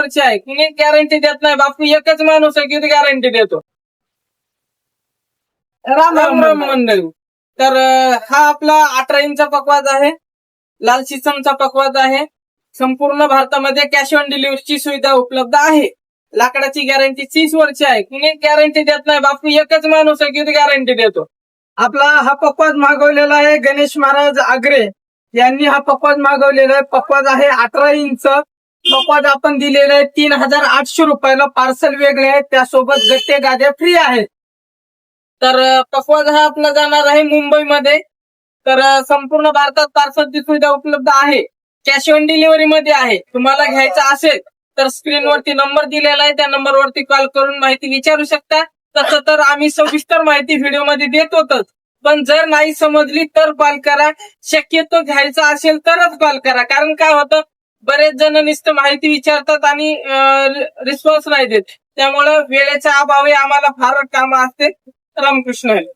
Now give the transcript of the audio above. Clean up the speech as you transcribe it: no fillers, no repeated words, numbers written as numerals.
आहे, कुणी गॅरंटी देत नाही. बापू एकच माणूस आहे की गॅरंटी देतो. राम राम राम मंडळी. तर हा आपला 18 इंच पकवाज आहे, लाल शिसमचा पकवाज आहे. संपूर्ण भारतामध्ये कॅश ऑन डिलिव्हरीची सुविधा उपलब्ध आहे. लाकडाची गॅरंटी 30 वर्ष आहे, कुणी गॅरंटी देत नाही. बापू एकच माणूस आहे की गॅरंटी देतो. आपला हा पकवाज मागवलेला आहे गणेश महाराज आगरे यांनी हा पकवाज मागवलेला आहे. पकवाज आहे 18 इंच पकवाज आपण दिलेला आहे 3800 रुपयाला. पार्सल वेगळे आहे, त्यासोबत गट्टे गाद्या फ्री आहेत. तर पकवाज हा आपला जाणार आहे मुंबईमध्ये. तर संपूर्ण भारतात पार्सलची सुविधा उपलब्ध आहे, कॅश ऑन डिलिव्हरी मध्ये आहे. तुम्हाला घ्यायचा असेल तर स्क्रीनवरती नंबर दिलेला आहे, त्या नंबरवरती कॉल करून माहिती विचारू शकता. तसं तर आम्ही सविस्तर माहिती व्हिडिओमध्ये देतोच, पण जर नाही समजली तर कॉल करा. शक्यतो घ्यायचा असेल तरच कॉल करा, कारण काय होतं बरेच जण नुसतं माहिती विचारतात आणि रिस्पॉन्स नाही देत. त्यामुळे वेळेच्या अभावी आम्हाला फार काम असते. रामकृष्ण हरी.